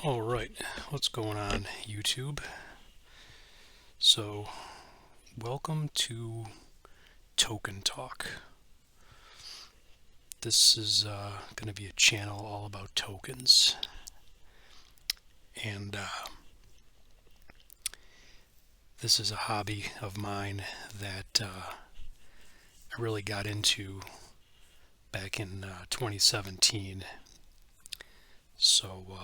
All right, what's going on, YouTube? So, welcome to Token Talk. This is going to be a channel all about tokens, and this is a hobby of mine that I really got into back in 2017. So,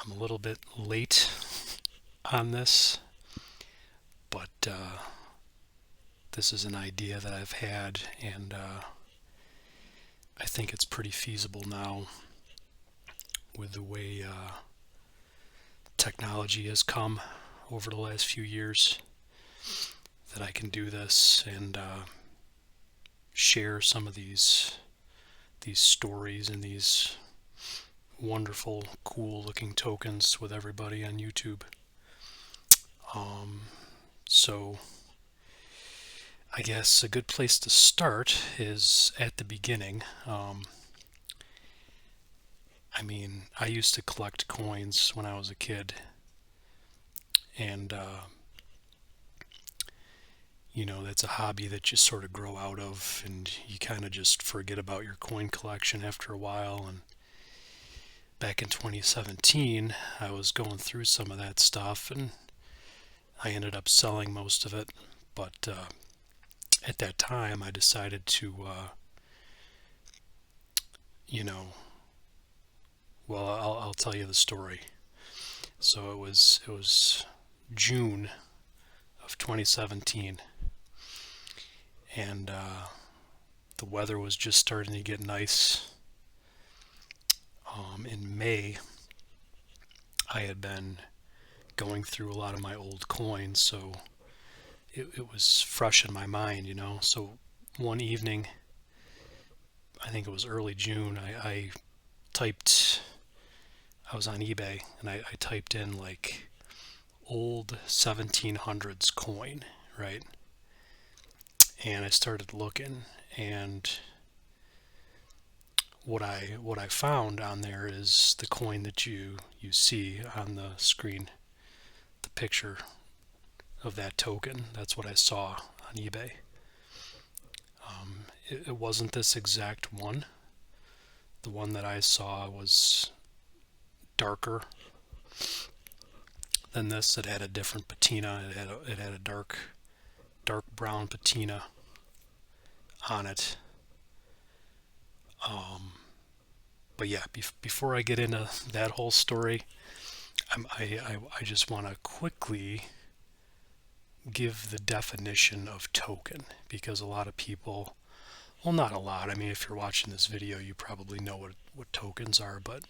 I'm a little bit late on this, but this is an idea that I've had, and I think it's pretty feasible now with the way technology has come over the last few years, that I can do this and share some of these stories and these wonderful, cool-looking tokens with everybody on YouTube. So I guess a good place to start is at the beginning. I used to collect coins when I was a kid, and that's a hobby that you sort of grow out of, and you kind of just forget about your coin collection after a while. And back in 2017, I was going through some of that stuff, and I ended up selling most of it. But at that time, I decided to, you know, well, I'll tell you the story. So it was June of 2017, and the weather was just starting to get nice. In May, I had been going through a lot of my old coins, so it was fresh in my mind. So one evening, I think it was early June, I typed, I was on eBay, and I typed in like old 1700s coin, right? And I started looking, and what I found on there is the coin that you see on the screen, the picture of that token. That's what I saw on eBay. It wasn't this exact one. The one that I saw was darker than this. It had a different patina. It had a dark brown patina on it. But yeah, before I get into that whole story, I just want to quickly give the definition of token, because a lot of people, well, not a lot. I mean, if you're watching this video, you probably know what tokens are, but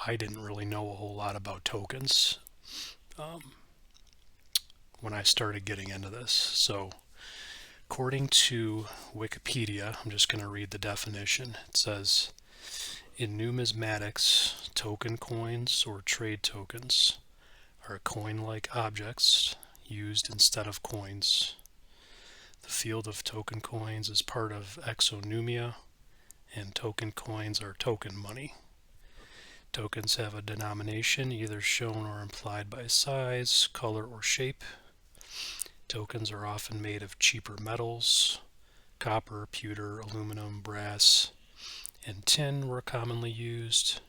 I didn't really know a whole lot about tokens when I started getting into this. So, according to Wikipedia, I'm just going to read the definition. It says, in numismatics, token coins or trade tokens are coin-like objects used instead of coins. The field of token coins is part of exonumia, and token coins are token money. Tokens have a denomination either shown or implied by size, color, or shape. Tokens are often made of cheaper metals. Copper, pewter, aluminum, brass, and tin were commonly used.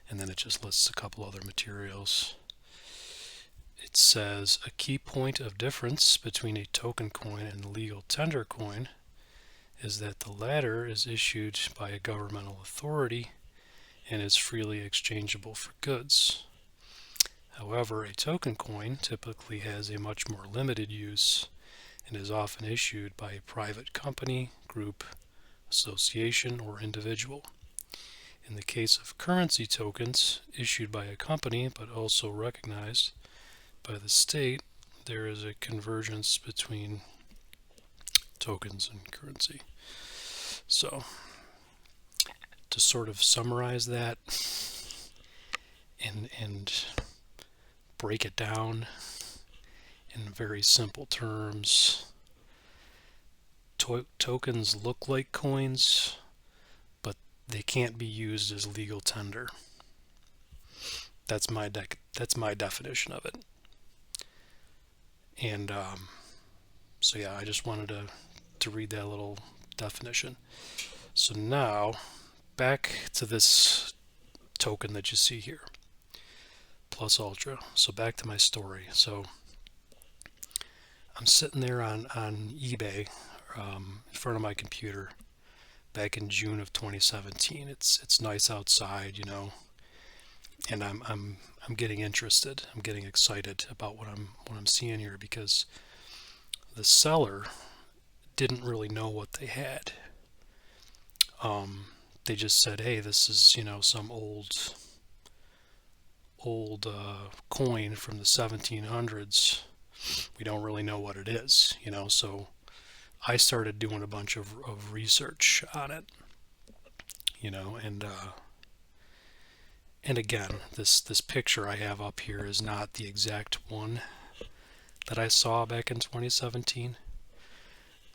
And then it just lists a couple other materials. It says a key point of difference between a token coin and a legal tender coin is that the latter is issued by a governmental authority and is freely exchangeable for goods. However, a token coin typically has a much more limited use and is often issued by a private company, group, association, or individual. In the case of currency tokens issued by a company but also recognized by the state, there is a convergence between tokens and currency. So, to sort of summarize that and break it down in very simple terms, tokens look like coins, but they can't be used as legal tender. That's my definition of it. And so yeah, I just wanted to read that little definition. So now back to this token that you see here, plus ultra. So back to my story. So I'm sitting there on eBay in front of my computer back in June of 2017. It's nice outside, and I'm getting interested. I'm getting excited about what I'm seeing here, because the seller didn't really know what they had. They just said, "Hey, this is some old coin from the 1700s. We don't really know what it is, So I started doing a bunch of research on it, and again, this picture I have up here is not the exact one that I saw back in 2017,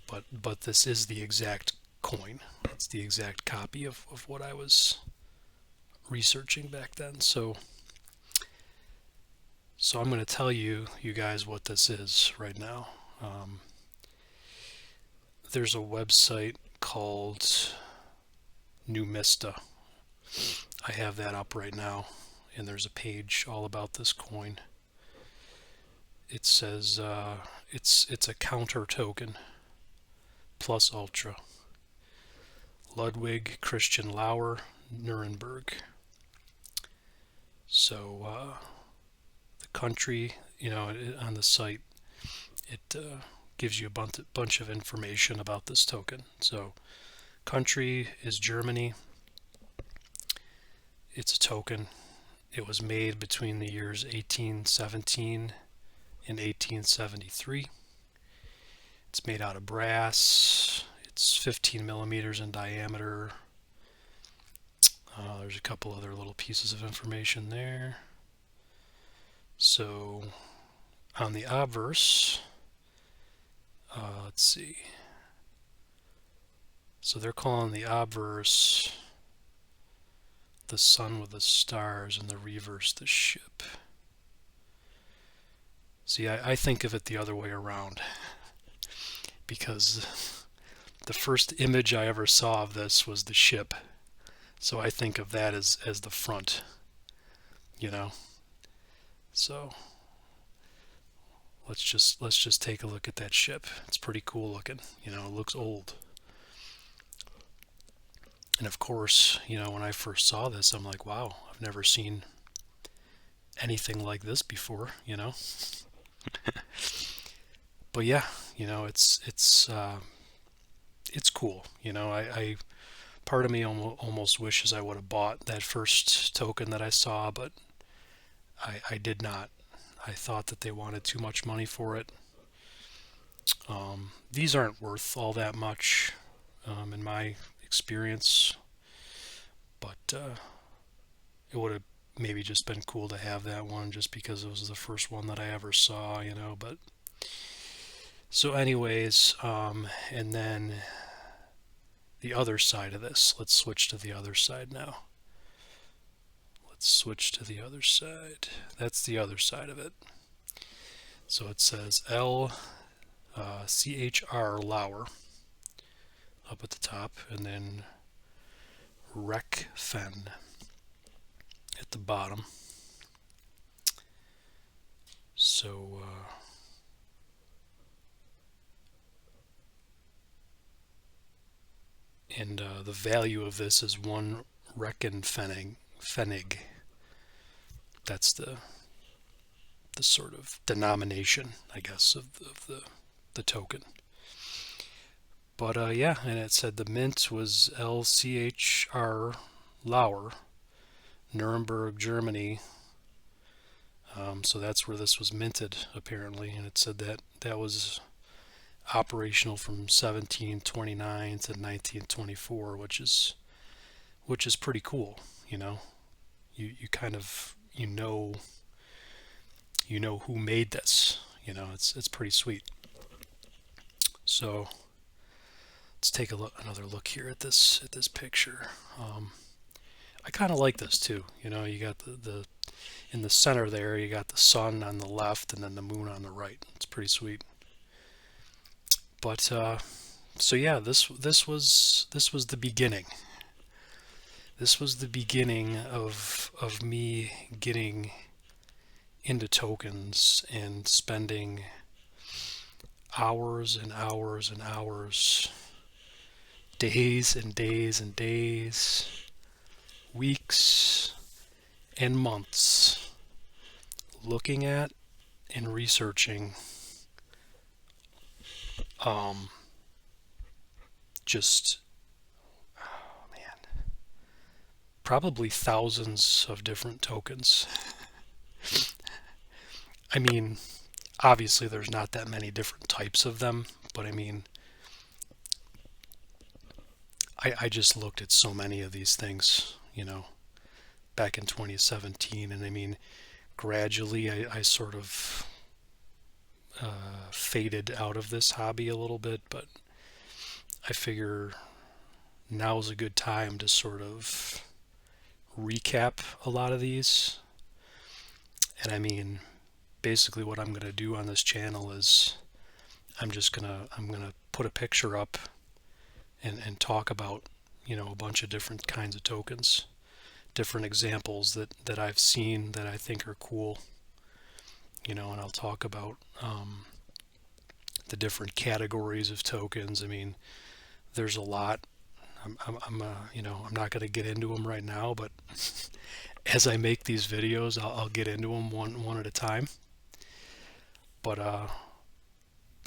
but this is the exact coin. It's the exact copy of what I was researching back then. So I'm going to tell you guys what this is right now. There's a website called Numista. I have that up right now, and there's a page all about this coin. It says it's a counter token, plus ultra. Ludwig Christian Lauer, Nuremberg. So the country, on the site, it gives you a bunch of information about this token. So country is Germany. It's a token. It was made between the years 1817 and 1873. It's made out of brass. It's 15 millimeters in diameter. There's a couple other little pieces of information there. So on the obverse, let's see. So they're calling the obverse the sun with the stars, and the reverse the ship. See, I think of it the other way around, because the first image I ever saw of this was the ship. So I think of that as the front, So let's just take a look at that ship. It's pretty cool looking. It looks old. And of course, when I first saw this, I'm like, wow, I've never seen anything like this before, But yeah, it's cool. I part of me almost wishes I would have bought that first token that I saw, but I did not. I thought that they wanted too much money for it. These aren't worth all that much, in my experience, but it would have maybe just been cool to have that one, just because it was the first one that I ever saw, But so, anyways, and then the other side of this. Let's switch to the other side now. Let's switch to the other side. That's the other side of it. So it says CHR Lauer up at the top, and then RecFen at the bottom. So and the value of this is 1 Reckenpfennig. That's the sort of denomination, I guess, of the token. But yeah, and it said the mint was LCHR Lauer, Nuremberg, Germany. So that's where this was minted, apparently, and it said that was operational from 1729 to 1924, which is pretty cool. You kind of who made this. It's pretty sweet. So let's take another look here at this picture. I kind of like this too. You know, you got the in the center there, you got the sun on the left and then the moon on the right. It's pretty sweet. But so yeah, this was the beginning. This was the beginning of me getting into tokens and spending hours and hours and hours, days and days and days, weeks and months looking at and researching just, oh man, probably thousands of different tokens. I mean, obviously there's not that many different types of them, but I mean, I just looked at so many of these things, you know, back in 2017, and I mean, gradually I sort of faded out of this hobby a little bit, but I figure now's a good time to sort of recap a lot of these. And I mean, basically what I'm going to do on this channel is I'm going to put a picture up and talk about, you know, a bunch of different kinds of tokens, different examples that I've seen that I think are cool, you know, and I'll talk about the different categories of tokens. I mean, there's a lot. You know, I'm not going to get into them right now, but as I make these videos, I'll get into them one at a time. But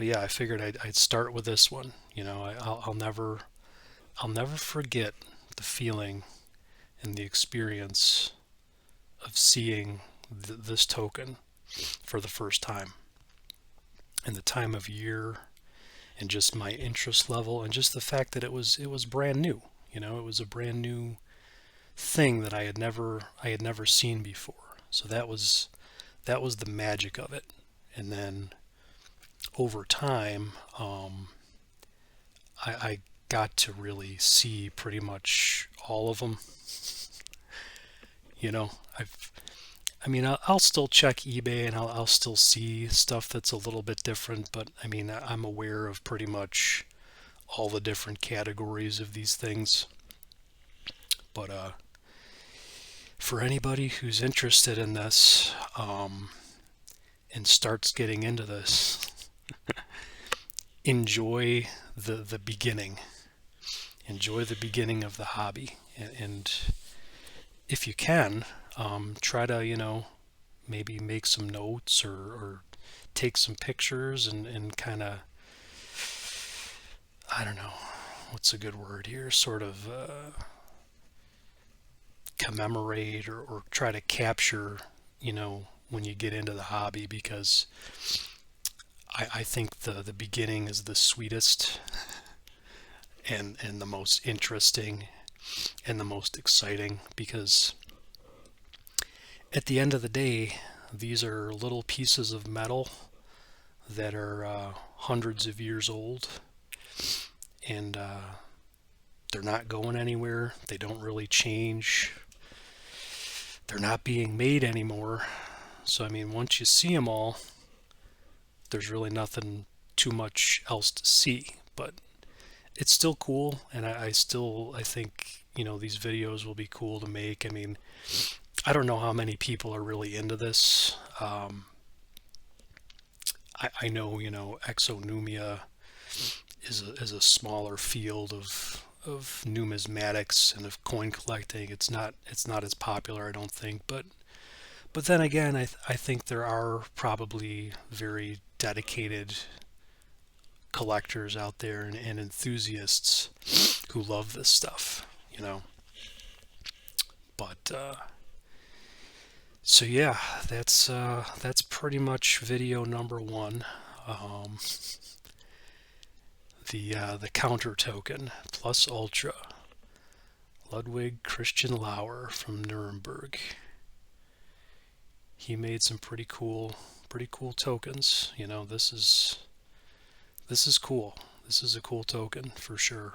yeah, I figured I'd start with this one. You know, I'll never forget the feeling and the experience of seeing this token for the first time, and the time of year, and just my interest level, and just the fact that it was brand new. You know, it was a brand new thing that I had never seen before. So that was the magic of it. And then over time, I got to really see pretty much all of them. You know, I mean, I'll still check eBay and I'll still see stuff that's a little bit different, but I mean, I'm aware of pretty much all the different categories of these things. But for anybody who's interested in this and starts getting into this, enjoy the beginning. Enjoy the beginning of the hobby, and if you can, try to, you know, maybe make some notes or take some pictures and kind of, I don't know, what's a good word here, sort of commemorate or try to capture, you know, when you get into the hobby, because I think the beginning is the sweetest and the most interesting and the most exciting, because at the end of the day, these are little pieces of metal that are hundreds of years old, and they're not going anywhere. They don't really change. They're not being made anymore. So I mean, once you see them all, there's really nothing too much else to see, but it's still cool, and I think, you know, these videos will be cool to make. I mean, I don't know how many people are really into this. I know, you know, exonumia is a smaller field of numismatics and of coin collecting. It's not as popular, I don't think, but then again, I think there are probably very dedicated collectors out there and enthusiasts who love this stuff, you know. But so yeah, that's pretty much video number one. The counter token plus ultra, Ludwig Christian Lauer from Nuremberg. He made some pretty cool tokens. You know, this is cool. This is a cool token for sure.